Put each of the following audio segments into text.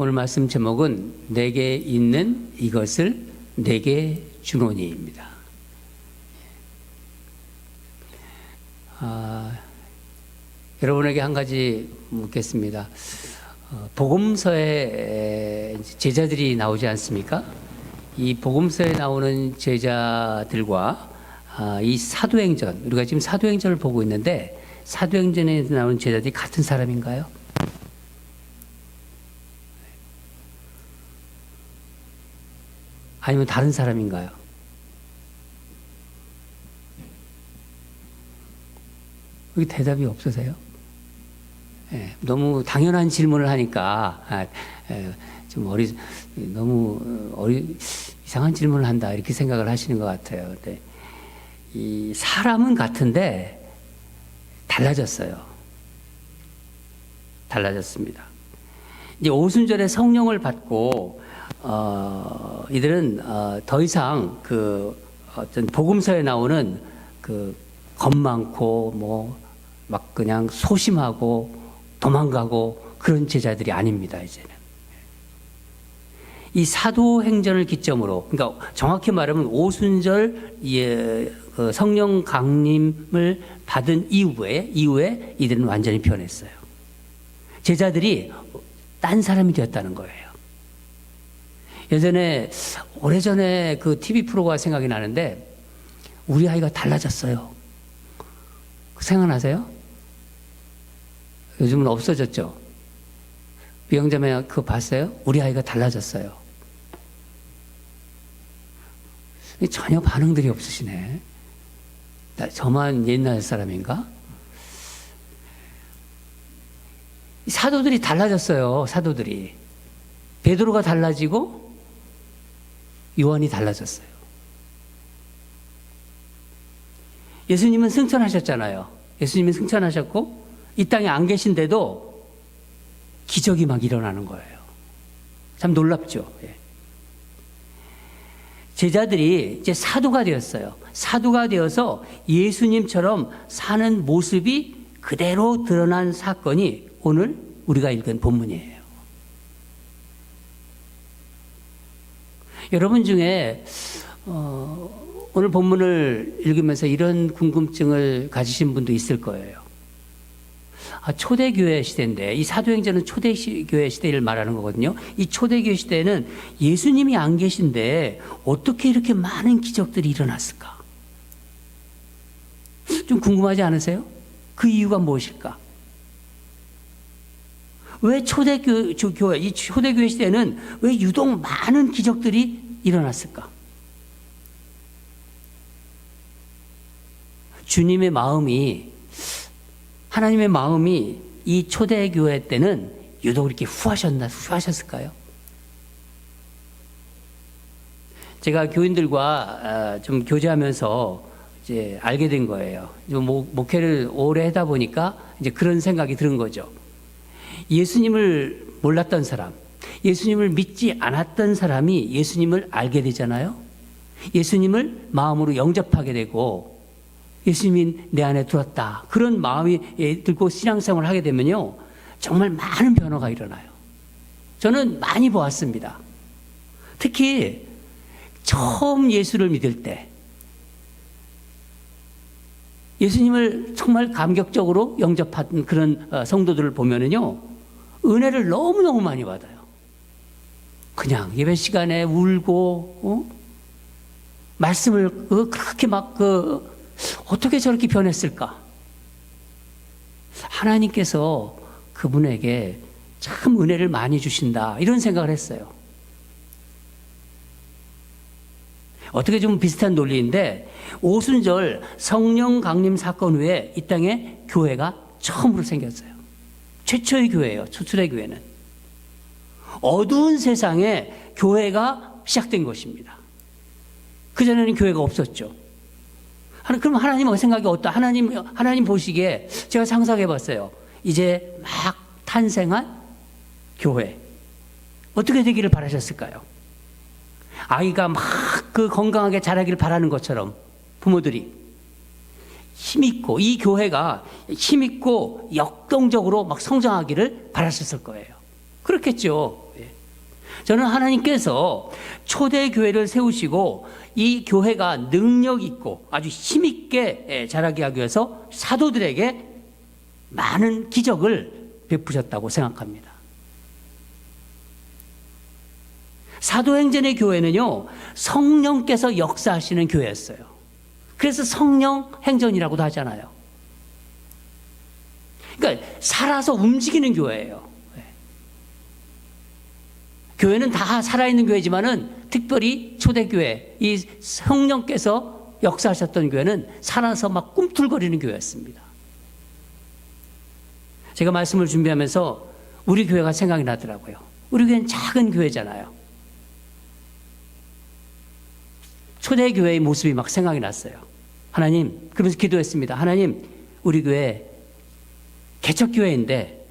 오늘 말씀 제목은 내게 있는 이것을 내게 주노니입니다. 여러분에게 한 가지 묻겠습니다. 복음서에 제자들이 나오지 않습니까? 이 복음서에 나오는 제자들과 이 사도행전, 우리가 지금 사도행전을 보고 있는데 사도행전에 나오는 제자들이 같은 사람인가요? 아니면 다른 사람인가요? 여기 대답이 없으세요? 예, 너무 당연한 질문을 하니까 좀 너무 이상한 질문을 한다 이렇게 생각을 하시는 것 같아요. 근데 이 사람은 같은데 달라졌어요. 달라졌습니다. 이제 오순절에 성령을 받고 이들은 더 이상 그 어떤 복음서에 나오는 그 겁 많고 뭐 막 그냥 소심하고 도망가고 그런 제자들이 아닙니다. 이제는 이 사도행전을 기점으로, 그러니까 정확히 말하면 오순절 성령 강림을 받은 이후에 이들은 완전히 변했어요. 제자들이 딴 사람이 되었다는 거예요. 예전에 오래전에 그 TV 프로가 생각이 나는데 우리 아이가 달라졌어요. 생각나세요? 요즘은 없어졌죠. 비영자매 그거 봤어요? 우리 아이가 달라졌어요. 전혀 반응들이 없으시네. 저만 옛날 사람인가? 사도들이 달라졌어요. 사도들이. 베드로가 달라지고 요한이 달라졌어요. 예수님은 승천하셨잖아요. 예수님은 승천하셨고 이 땅에 안 계신데도 기적이 막 일어나는 거예요. 참 놀랍죠. 예. 제자들이 이제 사도가 되었어요. 사도가 되어서 예수님처럼 사는 모습이 그대로 드러난 사건이 오늘 우리가 읽은 본문이에요. 여러분 중에 오늘 본문을 읽으면서 이런 궁금증을 가지신 분도 있을 거예요. 초대교회 시대인데, 이 사도행전은 초대교회 시대를 말하는 거거든요. 이 초대교회 시대에는 예수님이 안 계신데 어떻게 이렇게 많은 기적들이 일어났을까? 좀 궁금하지 않으세요? 그 이유가 무엇일까? 왜 이 초대교회 시대에는 왜 유독 많은 기적들이 일어났을까? 주님의 마음이, 하나님의 마음이 이 초대교회 때는 유독 이렇게 후하셨을까요? 제가 교인들과 좀 교제하면서 이제 알게 된 거예요. 목회를 오래 하다 보니까 이제 그런 생각이 드는 거죠. 예수님을 몰랐던 사람, 예수님을 믿지 않았던 사람이 예수님을 알게 되잖아요. 예수님을 마음으로 영접하게 되고 예수님이 내 안에 들었다. 그런 마음이 들고 신앙생활을 하게 되면요. 정말 많은 변화가 일어나요. 저는 많이 보았습니다. 특히 처음 예수를 믿을 때 예수님을 정말 감격적으로 영접한 그런 성도들을 보면은요. 은혜를 너무너무 많이 받아요. 그냥 예배 시간에 울고 말씀을 그렇게 막 어떻게 저렇게 변했을까? 하나님께서 그분에게 참 은혜를 많이 주신다. 이런 생각을 했어요. 어떻게 좀 비슷한 논리인데 오순절 성령 강림 사건 후에 이 땅에 교회가 처음으로 생겼어요. 최초의 교회예요. 초출의 교회는. 어두운 세상에 교회가 시작된 것입니다. 그전에는 교회가 없었죠. 그럼 하나님 생각이 어떠? 하나님 보시기에 제가 상상해 봤어요. 이제 막 탄생한 교회. 어떻게 되기를 바라셨을까요? 아이가 막 그 건강하게 자라기를 바라는 것처럼 부모들이 힘있고, 이 교회가 힘있고 역동적으로 막 성장하기를 바라셨을 거예요. 그렇겠죠. 예. 저는 하나님께서 초대교회를 세우시고 이 교회가 능력 있고 아주 힘있게 자라게 하기 위해서 사도들에게 많은 기적을 베푸셨다고 생각합니다. 사도행전의 교회는요, 성령께서 역사하시는 교회였어요. 그래서 성령 행전이라고도 하잖아요. 그러니까 살아서 움직이는 교회예요. 교회는 다 살아있는 교회지만은 특별히 초대교회, 이 성령께서 역사하셨던 교회는 살아서 막 꿈틀거리는 교회였습니다. 제가 말씀을 준비하면서 우리 교회가 생각이 나더라고요. 우리 교회는 작은 교회잖아요. 초대교회의 모습이 막 생각이 났어요. 하나님, 그러면서 기도했습니다. 하나님, 우리 교회 개척교회인데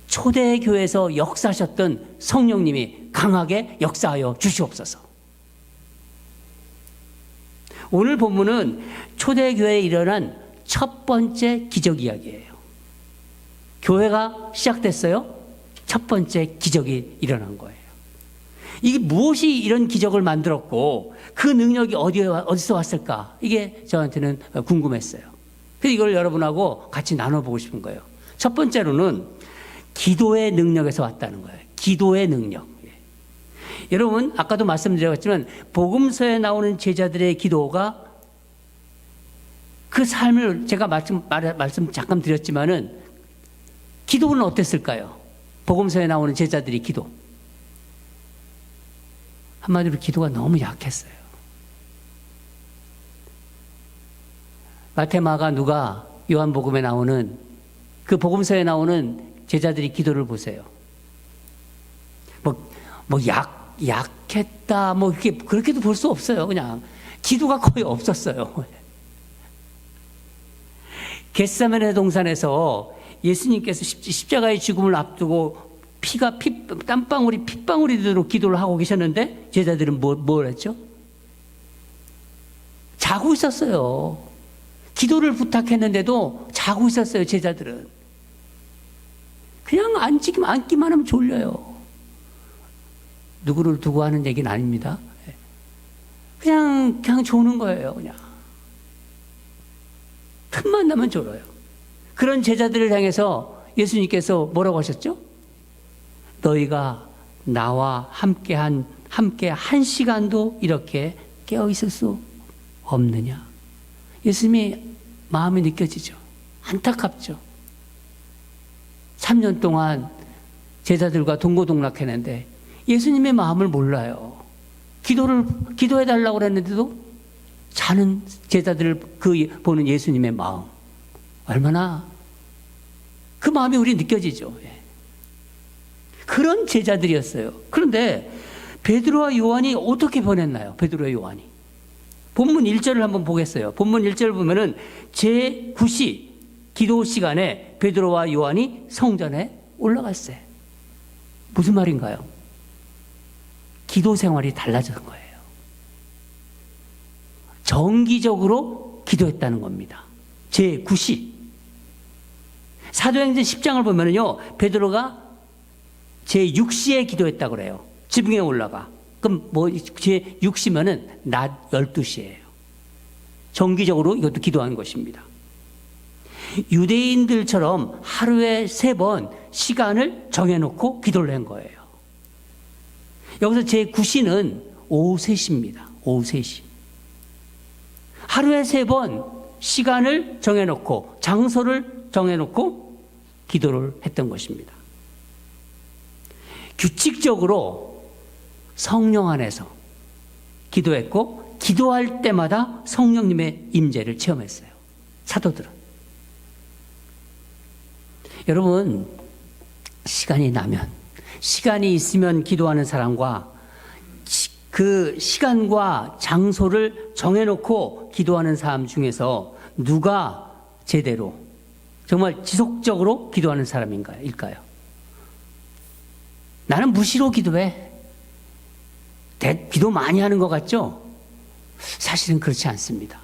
초대교회에서 역사하셨던 성령님이 강하게 역사하여 주시옵소서. 오늘 본문은 초대교회에 일어난 첫 번째 기적 이야기예요. 교회가 시작됐어요. 첫 번째 기적이 일어난 거예요. 이게 무엇이 이런 기적을 만들었고 그 능력이 어디서 왔을까? 이게 저한테는 궁금했어요. 그래서 이걸 여러분하고 같이 나눠보고 싶은 거예요. 첫 번째로는 기도의 능력에서 왔다는 거예요. 기도의 능력. 여러분, 아까도 말씀드렸지만 복음서에 나오는 제자들의 기도가 그 삶을 제가 말씀 잠깐 드렸지만은 기도는 어땠을까요? 복음서에 나오는 제자들의 기도. 한마디로 기도가 너무 약했어요. 마태, 마가, 누가, 요한복음에 나오는 그 복음서에 나오는 제자들이 기도를 보세요. 약했다, 그렇게도 볼 수 없어요. 그냥 기도가 거의 없었어요. 겟세마네 동산에서 예수님께서 십자가의 죽음을 앞두고 땀방울이 핏방울이 되도록 기도를 하고 계셨는데 제자들은 뭘 했죠? 자고 있었어요. 기도를 부탁했는데도 자고 있었어요, 제자들은. 그냥 앉기만 하면 졸려요. 누구를 두고 하는 얘기는 아닙니다. 그냥 조는 거예요, 그냥. 틈만 나면 졸아요. 그런 제자들을 향해서 예수님께서 뭐라고 하셨죠? 너희가 나와 함께 한 시간도 이렇게 깨어 있을 수 없느냐? 예수님의 마음이 느껴지죠. 안타깝죠. 3년 동안 제자들과 동고동락했는데 예수님의 마음을 몰라요. 기도해달라고 그랬는데도 자는 제자들을 보는 예수님의 마음. 얼마나 그 마음이 우리 느껴지죠. 그런 제자들이었어요. 그런데 베드로와 요한이 어떻게 변했나요? 베드로와 요한이. 본문 1절을 한번 보겠어요. 본문 1절을 보면은 제9시 기도 시간에 베드로와 요한이 성전에 올라갔어요. 무슨 말인가요? 기도 생활이 달라진 거예요. 정기적으로 기도했다는 겁니다. 제9시. 사도행전 10장을 보면은요, 베드로가 제6시에 기도했다고 그래요. 지붕에 올라가. 그럼 제6시면은 낮 12시예요. 정기적으로 이것도 기도한 것입니다. 유대인들처럼 하루에 3번 시간을 정해놓고 기도를 한 거예요. 여기서 제9시는 오후 3시입니다. 오후 3시. 하루에 3번 시간을 정해놓고 장소를 정해놓고 기도를 했던 것입니다. 규칙적으로 성령 안에서 기도했고 기도할 때마다 성령님의 임재를 체험했어요. 사도들은. 여러분, 시간이 나면, 시간이 있으면 기도하는 사람과 그 시간과 장소를 정해놓고 기도하는 사람 중에서 누가 제대로 정말 지속적으로 기도하는 사람일까요? 나는 무시로 기도해. 기도 많이 하는 것 같죠? 사실은 그렇지 않습니다.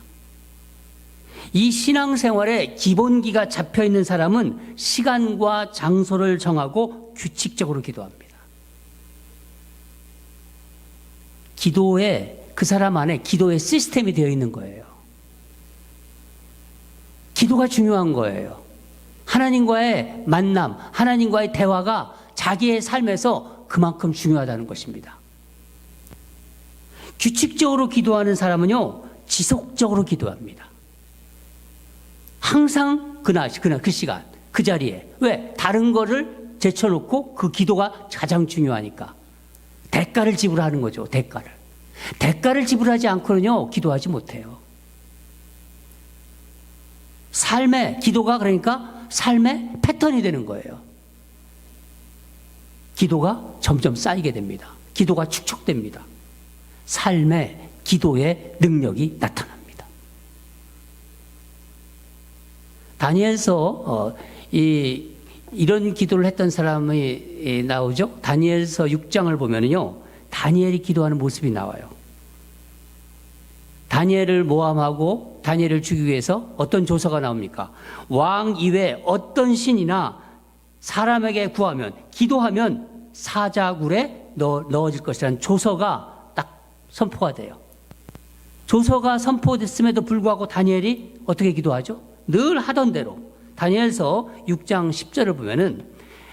이 신앙생활에 기본기가 잡혀있는 사람은 시간과 장소를 정하고 규칙적으로 기도합니다. 기도에, 그 사람 안에 기도의 시스템이 되어 있는 거예요. 기도가 중요한 거예요. 하나님과의 만남, 하나님과의 대화가 자기의 삶에서 그만큼 중요하다는 것입니다. 규칙적으로 기도하는 사람은요, 지속적으로 기도합니다. 항상 그 시간, 그 자리에. 왜? 다른 거를 제쳐놓고 그 기도가 가장 중요하니까. 대가를 지불하는 거죠, 대가를. 대가를 지불하지 않고는요, 기도하지 못해요. 삶의, 기도가 그러니까 삶의 패턴이 되는 거예요. 기도가 점점 쌓이게 됩니다. 기도가 축적됩니다. 삶의 기도의 능력이 나타납니다. 다니엘서 이런 기도를 했던 사람이 나오죠. 다니엘서 6장을 보면요, 다니엘이 기도하는 모습이 나와요. 다니엘을 모함하고 다니엘을 죽이기 위해서 어떤 조서가 나옵니까? 왕 이외 어떤 신이나 사람에게 구하면, 기도하면 사자굴에 넣어질 것이라는 조서가 딱 선포가 돼요. 조서가 선포됐음에도 불구하고 다니엘이 어떻게 기도하죠? 늘 하던 대로. 다니엘서 6장 10절을 보면은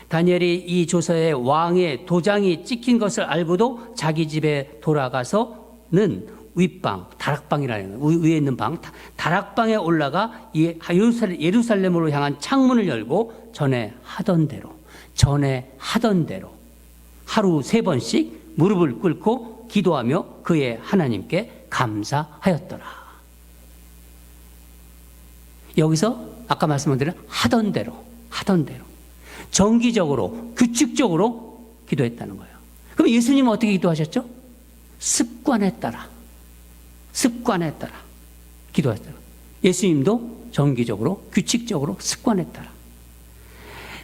다니엘이 이 조서에 왕의 도장이 찍힌 것을 알고도 자기 집에 돌아가서는 윗방, 다락방이라는 거, 위에 있는 방, 다락방에 올라가 예루살렘으로 향한 창문을 열고 전에 하던 대로 하루 3번씩 무릎을 꿇고 기도하며 그의 하나님께 감사하였더라. 여기서 아까 말씀드린 하던 대로 정기적으로 규칙적으로 기도했다는 거예요. 그럼 예수님은 어떻게 기도하셨죠? 습관에 따라 기도했어요. 예수님도 정기적으로 규칙적으로 습관에 따라.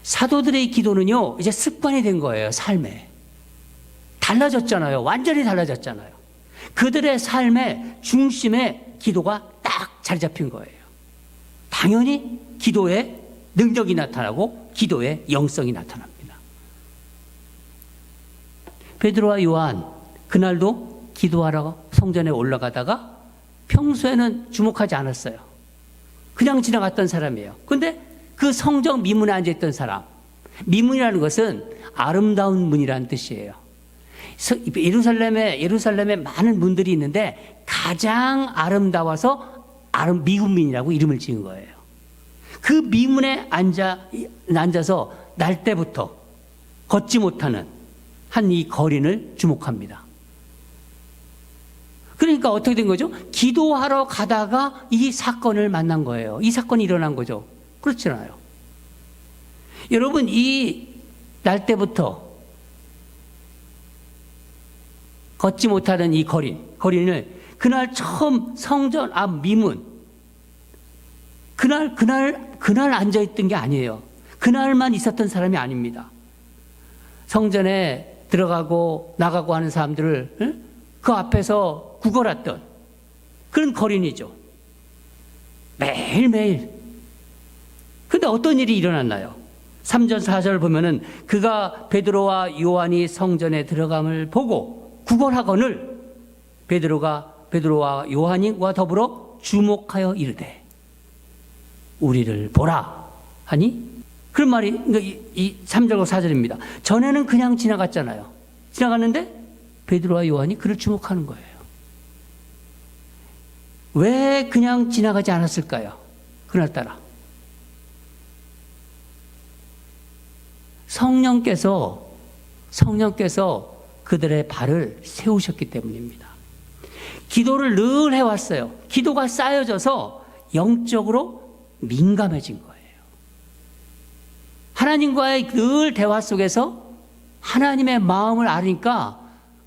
사도들의 기도는요, 이제 습관이 된 거예요. 삶에 달라졌잖아요. 완전히 달라졌잖아요. 그들의 삶의 중심에 기도가 딱 자리 잡힌 거예요. 당연히 기도의 능력이 나타나고 기도의 영성이 나타납니다. 베드로와 요한, 그날도 기도하러 성전에 올라가다가 평소에는 주목하지 않았어요. 그냥 지나갔던 사람이에요. 그런데 그 성전 미문에 앉아있던 사람, 미문이라는 것은 아름다운 문이라는 뜻이에요. 예루살렘에 많은 문들이 있는데 가장 아름다워서 미문이라고 이름을 지은 거예요. 그 미문에 앉아서 날 때부터 걷지 못하는 한 이 거린을 주목합니다. 그러니까 어떻게 된 거죠? 기도하러 가다가 이 사건을 만난 거예요. 이 사건이 일어난 거죠. 그렇지 않아요? 여러분, 이 날 때부터 걷지 못하는 이 거린을 그날 처음 성전 앞 미문, 그날 앉아있던 게 아니에요. 그날만 있었던 사람이 아닙니다. 성전에 들어가고 나가고 하는 사람들을 그 앞에서 구걸했던 그런 거린이죠. 매일매일. 근데 어떤 일이 일어났나요? 3절 4절 보면은 그가 베드로와 요한이 성전에 들어감을 보고 구걸하거늘 베드로와 요한이와 더불어 주목하여 이르되 우리를 보라 하니, 그런 말이 이 3절과 4절입니다. 전에는 그냥 지나갔잖아요. 지나갔는데 베드로와 요한이 그를 주목하는 거예요. 왜 그냥 지나가지 않았을까요? 그날따라 성령께서 그들의 발을 세우셨기 때문입니다. 기도를 늘 해왔어요. 기도가 쌓여져서 영적으로 민감해진 거예요. 하나님과의 늘 대화 속에서 하나님의 마음을 아니까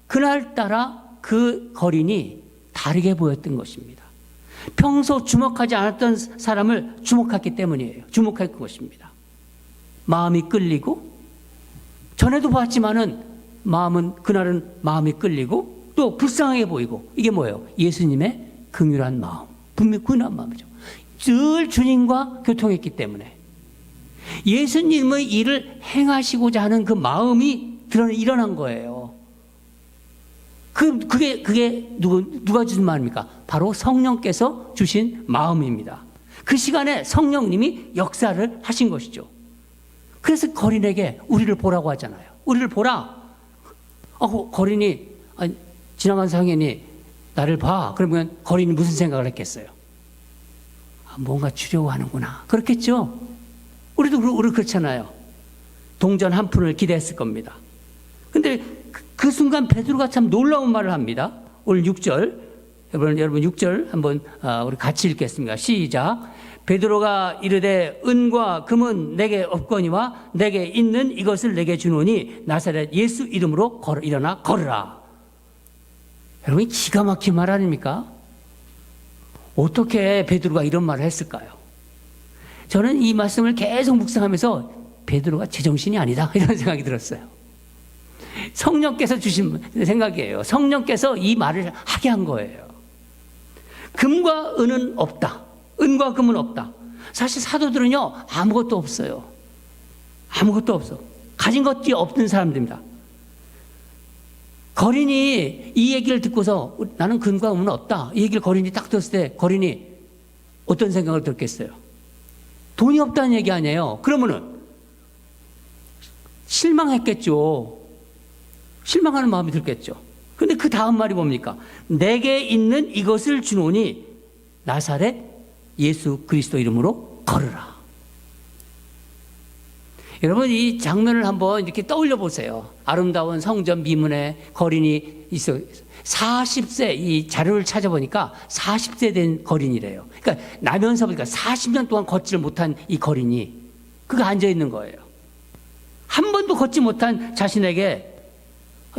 그날따라 그 거린이 다르게 보였던 것입니다. 평소 주목하지 않았던 사람을 주목했기 때문이에요. 주목했던 것입니다. 마음이 끌리고, 전에도 봤지만은 그날은 마음이 끌리고 또 불쌍하게 보이고, 이게 뭐예요? 예수님의 긍휼한 마음, 분명히 긍휼한 마음이죠. 늘 주님과 교통했기 때문에 예수님의 일을 행하시고자 하는 그 마음이 일어난 거예요. 그게 누가 주신 마음입니까? 바로 성령께서 주신 마음입니다. 그 시간에 성령님이 역사를 하신 것이죠. 그래서 거린에게 우리를 보라고 하잖아요. 우리를 보라. 거린이, 지나간 상인이 나를 봐. 그러면 거린이 무슨 생각을 했겠어요? 뭔가 주려고 하는구나. 그렇겠죠? 우리 그렇잖아요. 동전 한 푼을 기대했을 겁니다. 근데 그 순간 베드로가 참 놀라운 말을 합니다. 오늘 6절. 여러분 6절 한번 우리 같이 읽겠습니다. 시작. 베드로가 이르되 은과 금은 내게 없거니와 내게 있는 이것을 내게 주노니 나사렛 예수 이름으로 일어나 걸으라. 여러분 기가 막힌 말 아닙니까? 어떻게 베드로가 이런 말을 했을까요? 저는 이 말씀을 계속 묵상하면서 베드로가 제정신이 아니다 이런 생각이 들었어요. 성령께서 주신 생각이에요. 성령께서 이 말을 하게 한 거예요. 금과 은은 없다. 은과 금은 없다. 사실 사도들은요 아무것도 없어요. 아무것도 없어. 가진 것이 없는 사람들입니다. 거린이 이 얘기를 듣고서 나는 금과 은은 없다. 이 얘기를 거린이 딱 들었을 때 거린이 어떤 생각을 들었겠어요? 돈이 없다는 얘기 아니에요. 그러면은 실망했겠죠. 실망하는 마음이 들겠죠. 근데 그 다음 말이 뭡니까? 내게 있는 이것을 주노니 나사렛 예수 그리스도 이름으로 걸으라. 여러분 이 장면을 한번 이렇게 떠올려 보세요. 아름다운 성전 미문에 거린이 있어. 40세 이 자료를 찾아보니까 40세 된 거린이래요. 그러니까 나면서 보니까 40년 동안 걷지를 못한 이 거린이 그가 앉아 있는 거예요. 한 번도 걷지 못한 자신에게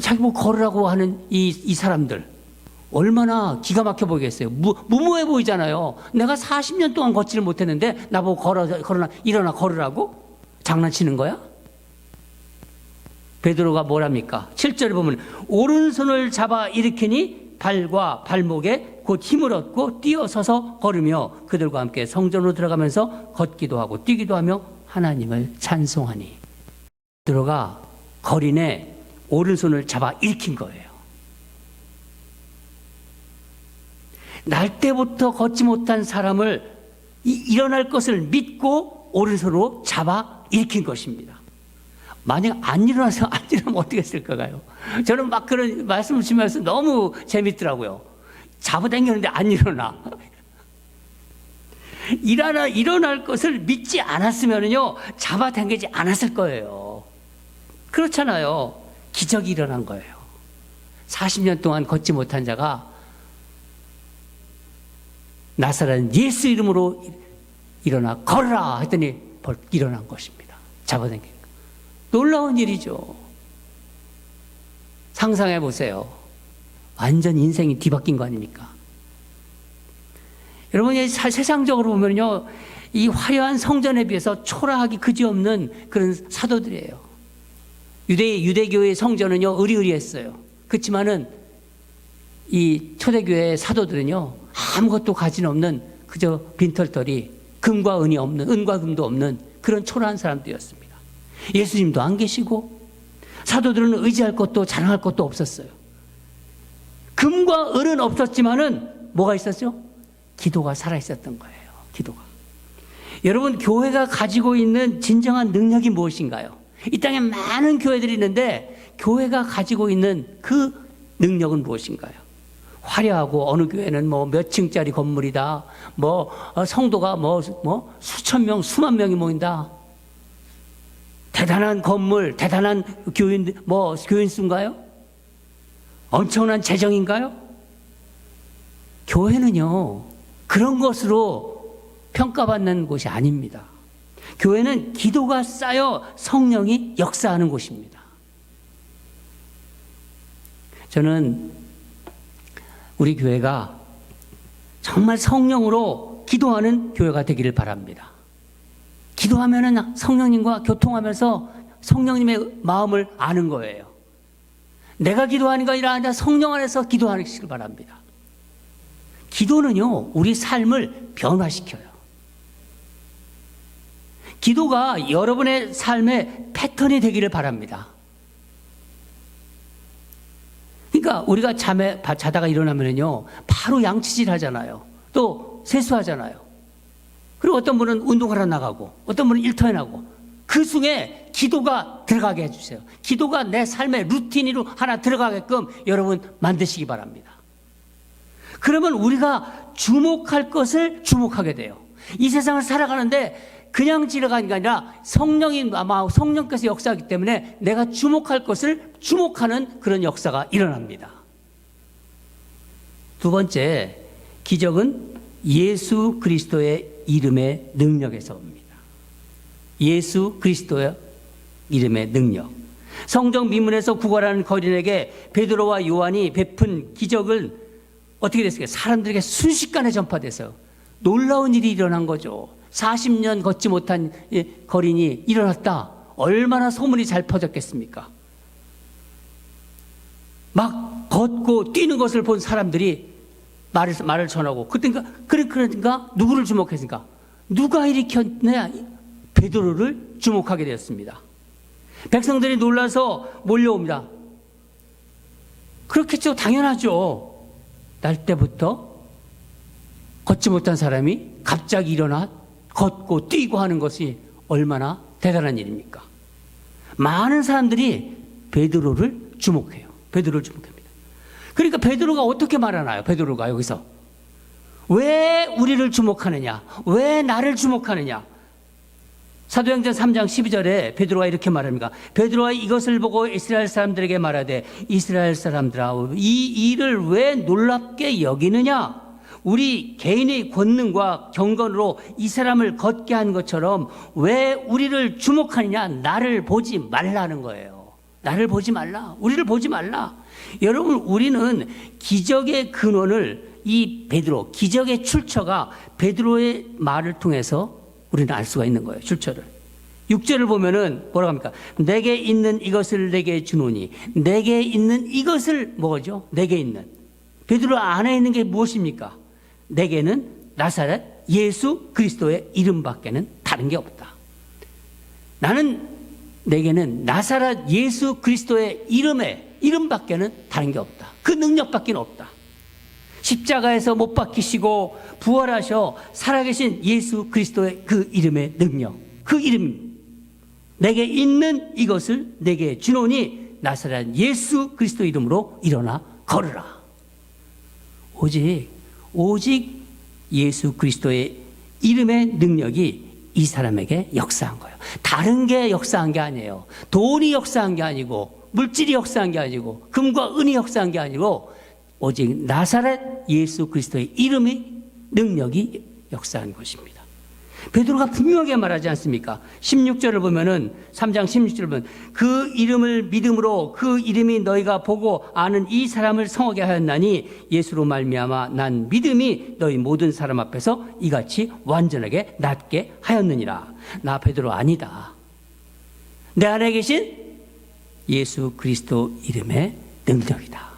자기 뭐 걸으라고 하는 이 사람들 얼마나 기가 막혀 보이겠어요. 무모해 보이잖아요. 내가 40년 동안 걷지를 못했는데 나보고 일어나 걸으라고? 장난치는 거야? 베드로가 뭐랍니까? 7절에 보면 오른손을 잡아 일으키니 발과 발목에 곧 힘을 얻고 뛰어서서 걸으며 그들과 함께 성전으로 들어가면서 걷기도 하고 뛰기도 하며 하나님을 찬송하니. 베드로가 거린의 오른손을 잡아 일으킨 거예요. 날 때부터 걷지 못한 사람을 일어날 것을 믿고 오른손으로 잡아 일으킨 것입니다. 만약 안 일어나면 어떻게 했을까요? 저는 막 그런 말씀을 주면서 너무 재밌더라고요. 잡아당겼는데 안 일어나. 일어날 것을 믿지 않았으면요 잡아당기지 않았을 거예요. 그렇잖아요. 기적이 일어난 거예요. 40년 동안 걷지 못한 자가 나사렛 예수 이름으로 일어나 걸으라 했더니 일어난 것입니다. 잡아당긴 거. 놀라운 일이죠. 상상해 보세요. 완전 인생이 뒤바뀐 거 아닙니까? 여러분이 세상적으로 보면요, 이 화려한 성전에 비해서 초라하기 그지없는 그런 사도들이에요. 유대교의 성전은요, 의리의리했어요. 그렇지만은 이 초대교회의 사도들은요, 아무것도 가진 없는 그저 빈털터리, 금과 은이 없는, 은과 금도 없는 그런 초라한 사람들이었습니다. 예수님도 안 계시고 사도들은 의지할 것도 자랑할 것도 없었어요. 금과 은은 없었지만은 뭐가 있었죠? 기도가 살아있었던 거예요. 기도가. 여러분, 교회가 가지고 있는 진정한 능력이 무엇인가요? 이 땅에 많은 교회들이 있는데 교회가 가지고 있는 그 능력은 무엇인가요? 화려하고 어느 교회는 뭐 몇 층짜리 건물이다. 성도가 수천 명, 수만 명이 모인다. 대단한 건물, 대단한 교인 수인가요? 엄청난 재정인가요? 교회는요, 그런 것으로 평가받는 곳이 아닙니다. 교회는 기도가 쌓여 성령이 역사하는 곳입니다. 저는 우리 교회가 정말 성령으로 기도하는 교회가 되기를 바랍니다. 기도하면은 성령님과 교통하면서 성령님의 마음을 아는 거예요. 내가 기도하는 게 아니라 성령 안에서 기도하시길 바랍니다. 기도는요, 우리 삶을 변화시켜요. 기도가 여러분의 삶의 패턴이 되기를 바랍니다. 그러니까 우리가 자다가 일어나면요 바로 양치질 하잖아요. 또 세수하잖아요. 그리고 어떤 분은 운동하러 나가고 어떤 분은 일터에 나가고 그 중에 기도가 들어가게 해주세요. 기도가 내 삶의 루틴으로 하나 들어가게끔 여러분 만드시기 바랍니다. 그러면 우리가 주목할 것을 주목하게 돼요. 이 세상을 살아가는데 그냥 지나가는 게 아니라 성령께서 역사하기 때문에 내가 주목할 것을 주목하는 그런 역사가 일어납니다. 두 번째, 기적은 예수 그리스도의 이름의 능력에서 옵니다. 예수 그리스도의 이름의 능력. 성경 미문에서 구걸하는 거린에게 베드로와 요한이 베푼 기적은 어떻게 됐을까요? 사람들에게 순식간에 전파돼서 놀라운 일이 일어난 거죠. 40년 걷지 못한 거린이 일어났다. 얼마나 소문이 잘 퍼졌겠습니까? 막 걷고 뛰는 것을 본 사람들이 말을 전하고 그러니까 누구를 주목했습니까? 누가 일으켰냐? 베드로를 주목하게 되었습니다. 백성들이 놀라서 몰려옵니다. 그렇겠죠. 당연하죠. 날 때부터 걷지 못한 사람이 갑자기 일어나 걷고 뛰고 하는 것이 얼마나 대단한 일입니까? 많은 사람들이 베드로를 주목해요. 베드로를 주목합니다. 그러니까 베드로가 어떻게 말하나요? 베드로가 여기서 왜 우리를 주목하느냐? 왜 나를 주목하느냐? 사도행전 3장 12절에 베드로가 이렇게 말합니다. 베드로가 이것을 보고 이스라엘 사람들에게 말하되 이스라엘 사람들아 이 일을 왜 놀랍게 여기느냐? 우리 개인의 권능과 경건으로 이 사람을 걷게 한 것처럼 왜 우리를 주목하느냐? 나를 보지 말라는 거예요. 나를 보지 말라. 우리를 보지 말라. 여러분, 우리는 기적의 근원을 이 베드로, 기적의 출처가 베드로의 말을 통해서 우리는 알 수가 있는 거예요. 출처를. 6절을 보면은 뭐라고 합니까? 내게 있는 이것을 내게 주노니. 내게 있는 이것을 뭐죠? 내게 있는. 베드로 안에 있는 게 무엇입니까? 내게는 나사렛 예수 그리스도의 이름밖에는 다른 게 없다. 내게는 나사렛 예수 그리스도의 이름밖에는 다른 게 없다. 그 능력밖에는 없다. 십자가에서 못 박히시고 부활하셔 살아계신 예수 그리스도의 그 이름의 능력, 그 이름, 내게 있는 이것을 내게 주노니 나사렛 예수 그리스도 이름으로 일어나 걸으라. 오직 예수 그리스도의 이름의 능력이 이 사람에게 역사한 거예요. 다른 게 역사한 게 아니에요. 돈이 역사한 게 아니고 물질이 역사한 게 아니고 금과 은이 역사한 게 아니고 오직 나사렛 예수 그리스도의 이름의 능력이 역사한 것입니다. 베드로가 분명하게 말하지 않습니까? 16절을 보면은 3장 16절을 보면 그 이름을 믿음으로 그 이름이 너희가 보고 아는 이 사람을 성하게 하였나니 예수로 말미암아 난 믿음이 너희 모든 사람 앞에서 이같이 완전하게 낫게 하였느니라. 나 베드로 아니다. 내 안에 계신 예수 그리스도 이름의 능력이다.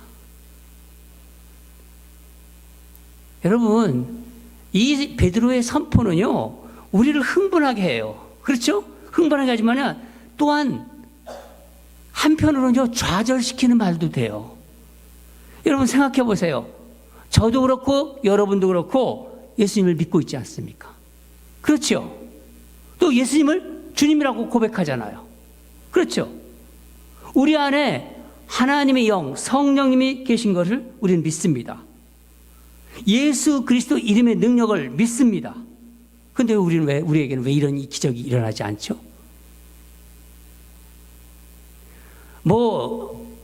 여러분, 이 베드로의 선포는요, 우리를 흥분하게 해요. 그렇죠? 흥분하게 하지만 또한 한편으로는요, 좌절시키는 말도 돼요. 여러분 생각해 보세요. 저도 그렇고 여러분도 그렇고 예수님을 믿고 있지 않습니까? 그렇죠? 또 예수님을 주님이라고 고백하잖아요. 그렇죠? 우리 안에 하나님의 영, 성령님이 계신 것을 우리는 믿습니다. 예수 그리스도 이름의 능력을 믿습니다. 그런데 우리에게는 왜 이런 기적이 일어나지 않죠?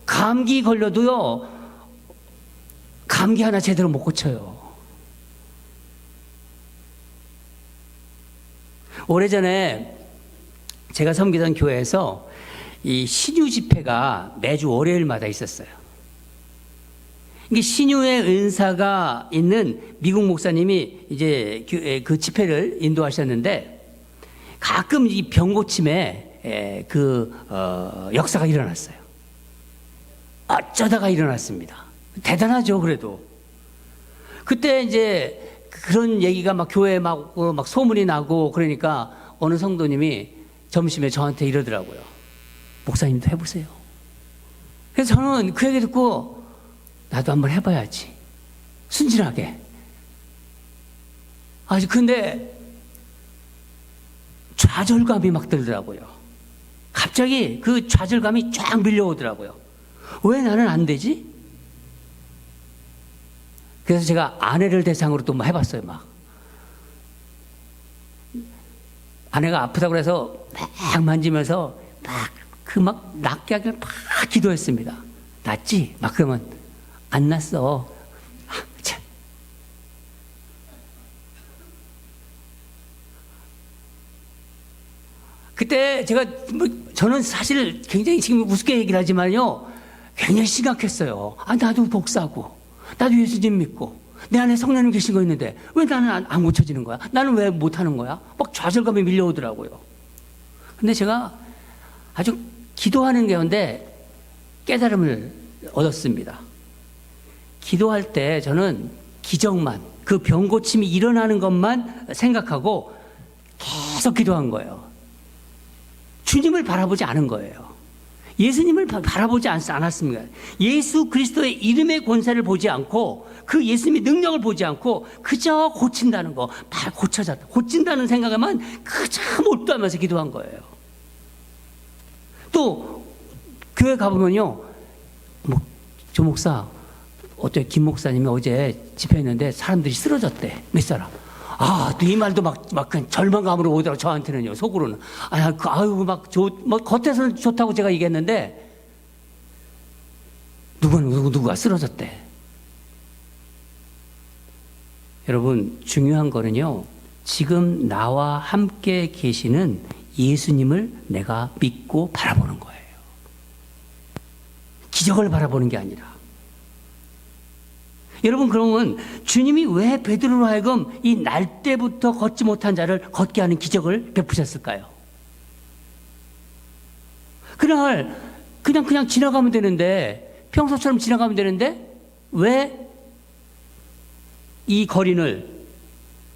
감기 걸려도요, 감기 하나 제대로 못 고쳐요. 오래전에 제가 섬기던 교회에서 이 신유 집회가 매주 월요일마다 있었어요. 이게 신유의 은사가 있는 미국 목사님이 이제 그 집회를 인도하셨는데 가끔 이 병 고침에 역사가 일어났어요. 어쩌다가 일어났습니다. 대단하죠, 그래도. 그때 이제 그런 얘기가 막 교회에 막 소문이 나고 그러니까 어느 성도님이 점심에 저한테 이러더라고요. 목사님도 해보세요. 그래서 저는 그 얘기 듣고 나도 한번 해봐야지. 순진하게. 근데 좌절감이 막 들더라고요. 갑자기 그 좌절감이 쫙 밀려오더라고요. 왜 나는 안 되지? 그래서 제가 아내를 대상으로 또 해봤어요. 아내가 아프다고 해서 막 만지면서 낫게 하기를 막 기도했습니다. 낫지? 그러면 안 낫어. 그때 저는 사실 굉장히 지금 우습게 얘기를 하지만요, 굉장히 심각했어요. 나도 복사하고, 나도 예수님 믿고, 내 안에 성령님 계신 거 있는데, 왜 나는 안 고쳐지는 거야? 나는 왜 못하는 거야? 좌절감이 밀려오더라고요. 근데 제가 아주 기도하는 가운데 깨달음을 얻었습니다. 기도할 때 저는 기적만, 그 병 고침이 일어나는 것만 생각하고 계속 기도한 거예요. 주님을 바라보지 않은 거예요. 예수님을 바라보지 않았습니다. 예수 그리스도의 이름의 권세를 보지 않고, 그 예수님의 능력을 보지 않고, 그저 고친다는 거, 고친다는 생각에만 그저 몰두하면서 기도한 거예요. 또 교회 가보면요, 조 목사, 어때 김 목사님이 어제 집회했는데 사람들이 쓰러졌대. 몇 사람. 또 이 말도 그냥 절망감으로 오더라고, 저한테는요, 속으로는. 겉에서는 좋다고 제가 얘기했는데, 누가 쓰러졌대. 여러분, 중요한 거는요, 지금 나와 함께 계시는 예수님을 내가 믿고 바라보는 거예요. 기적을 바라보는 게 아니라. 여러분, 그러면 주님이 왜 베드로로 하여금 이 날 때부터 걷지 못한 자를 걷게 하는 기적을 베푸셨을까요? 그날 그냥 지나가면 되는데, 평소처럼 지나가면 되는데, 왜 이 거린을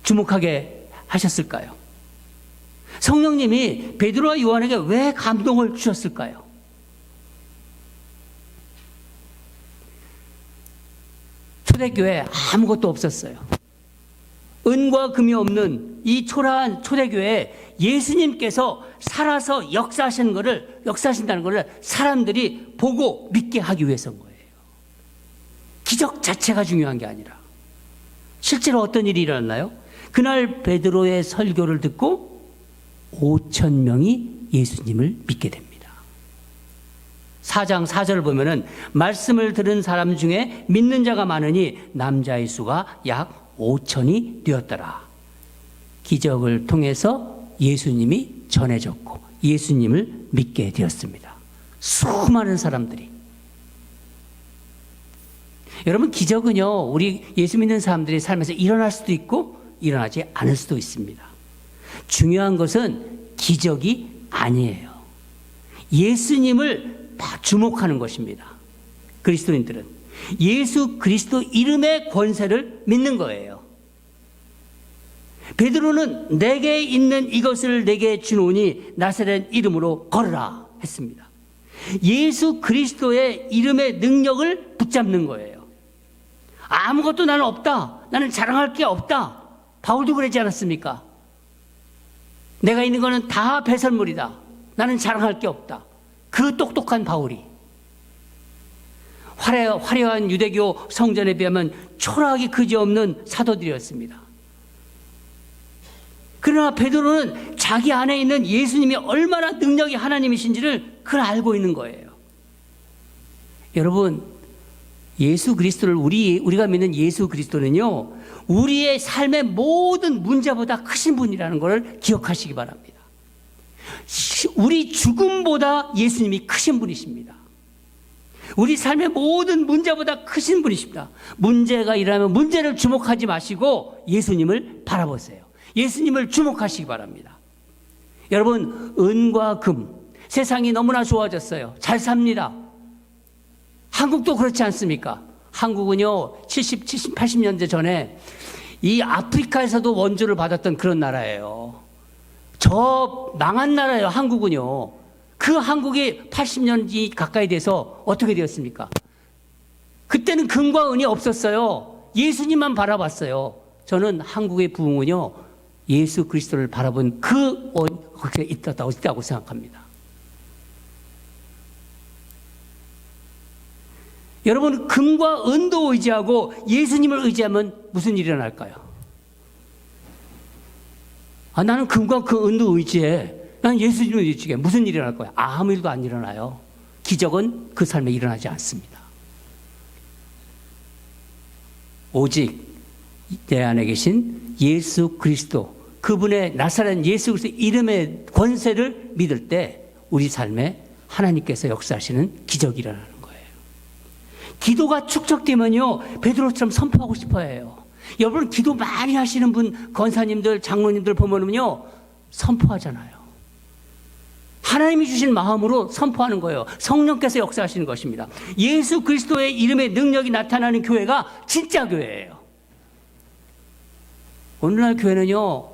주목하게 하셨을까요? 성령님이 베드로와 요한에게 왜 감동을 주셨을까요? 초대교회 아무것도 없었어요. 은과 금이 없는 이 초라한 초대교회에 예수님께서 살아서 역사하신다는 것을 사람들이 보고 믿게 하기 위해서인 거예요. 기적 자체가 중요한 게 아니라. 실제로 어떤 일이 일어났나요? 그날 베드로의 설교를 듣고 5,000명이 예수님을 믿게 됩니다. 4장 4절을 보면은 말씀을 들은 사람 중에 믿는 자가 많으니 남자의 수가 약 5,000이 되었더라. 기적을 통해서 예수님이 전해졌고 예수님을 믿게 되었습니다. 수많은 사람들이. 여러분, 기적은요, 우리 예수 믿는 사람들이 삶에서 일어날 수도 있고 일어나지 않을 수도 있습니다. 중요한 것은 기적이 아니에요. 예수님을 주목하는 것입니다. 그리스도인들은 예수 그리스도 이름의 권세를 믿는 거예요. 베드로는 내게 있는 이것을 내게 주노니 나사렛 이름으로 걸으라 했습니다. 예수 그리스도의 이름의 능력을 붙잡는 거예요. 아무것도 나는 없다. 나는 자랑할 게 없다. 바울도 그러지 않았습니까? 내가 있는 거는 다 배설물이다. 나는 자랑할 게 없다. 그 똑똑한 바울이 화려한 유대교 성전에 비하면 초라하기 그지없는 사도들이었습니다. 그러나 베드로는 자기 안에 있는 예수님이 얼마나 능력이 하나님이신지를 그걸 알고 있는 거예요. 여러분, 예수 그리스도를 우리가 믿는 예수 그리스도는요, 우리의 삶의 모든 문제보다 크신 분이라는 것을 기억하시기 바랍니다. 우리 죽음보다 예수님이 크신 분이십니다. 우리 삶의 모든 문제보다 크신 분이십니다. 문제가 일어나면 문제를 주목하지 마시고 예수님을 바라보세요. 예수님을 주목하시기 바랍니다. 여러분, 은과 금, 세상이 너무나 좋아졌어요. 잘 삽니다. 한국도 그렇지 않습니까? 한국은요, 80년대 전에 이 아프리카에서도 원조를 받았던 그런 나라예요. 저 망한 나라예요, 한국은요. 그 한국이 80년이 가까이 돼서 어떻게 되었습니까? 그때는 금과 은이 없었어요. 예수님만 바라봤어요. 저는 한국의 부흥은요, 예수 그리스도를 바라본 그게 있다고 생각합니다. 여러분, 금과 은도 의지하고 예수님을 의지하면 무슨 일이 일어날까요? 나는 금과 그 은도 의지해. 나는 예수님을 의지해. 무슨 일이 일어날 거야? 아무 일도 안 일어나요. 기적은 그 삶에 일어나지 않습니다. 오직 내 안에 계신 예수 그리스도, 그분의 나사렛 예수 그리스도 이름의 권세를 믿을 때 우리 삶에 하나님께서 역사하시는 기적이 일어나는 거예요. 기도가 축적되면요, 베드로처럼 선포하고 싶어 해요. 여러분, 기도 많이 하시는 분, 권사님들, 장로님들 보면요, 선포하잖아요. 하나님이 주신 마음으로 선포하는 거예요. 성령께서 역사하시는 것입니다. 예수 그리스도의 이름의 능력이 나타나는 교회가 진짜 교회예요. 오늘날 교회는요,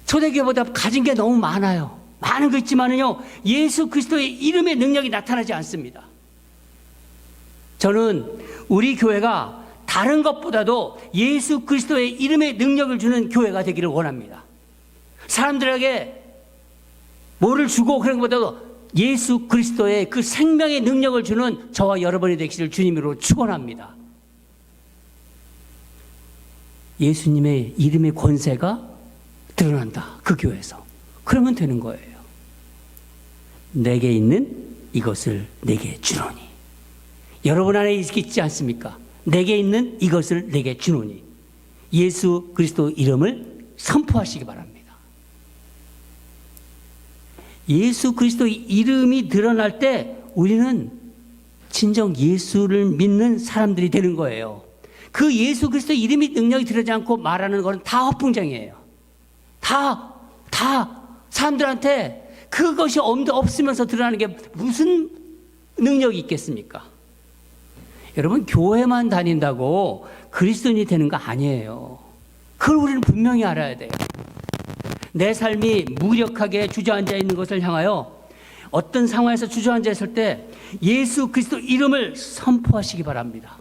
초대교회보다 가진 게 너무 많아요. 많은 거 있지만은요, 예수 그리스도의 이름의 능력이 나타나지 않습니다. 저는 우리 교회가 다른 것보다도 예수 그리스도의 이름의 능력을 주는 교회가 되기를 원합니다. 사람들에게 뭐를 주고 그런 것보다도 예수 그리스도의 그 생명의 능력을 주는 저와 여러분이 되기를 주님으로 축원합니다. 예수님의 이름의 권세가 드러난다, 그 교회에서. 그러면 되는 거예요. 내게 있는 이것을 내게 주노니. 여러분 안에 있지 않습니까? 내게 있는 이것을 내게 주노니. 예수 그리스도 이름을 선포하시기 바랍니다. 예수 그리스도의 이름이 드러날 때 우리는 진정 예수를 믿는 사람들이 되는 거예요. 그 예수 그리스도의 이름이 능력이 들어가지 않고 말하는 것은 다 헛풍쟁이에요. 다 사람들한테 그것이 없으면서 드러나는 게 무슨 능력이 있겠습니까? 여러분, 교회만 다닌다고 그리스도인이 되는 거 아니에요. 그걸 우리는 분명히 알아야 돼요. 내 삶이 무력하게 주저앉아 있는 것을 향하여 어떤 상황에서 주저앉아 있을 때 예수 그리스도 이름을 선포하시기 바랍니다.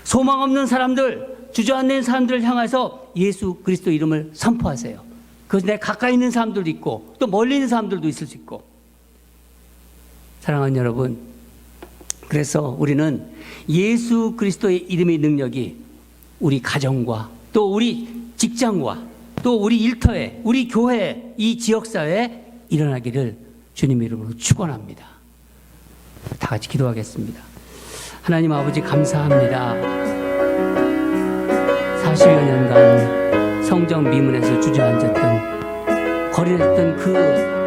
소망 없는 사람들, 주저앉는 사람들을 향해서 예수 그리스도 이름을 선포하세요. 그것이 내 가까이 있는 사람들도 있고 또 멀리 있는 사람들도 있을 수 있고. 사랑하는 여러분, 그래서 우리는 예수 그리스도의 이름의 능력이 우리 가정과 또 우리 직장과 또 우리 일터에, 우리 교회, 이 지역사회에 일어나기를 주님 이름으로 축원합니다. 다 같이 기도하겠습니다. 하나님 아버지, 감사합니다. 40여 년간 성경 미문에서 주저앉았던, 거리했던 그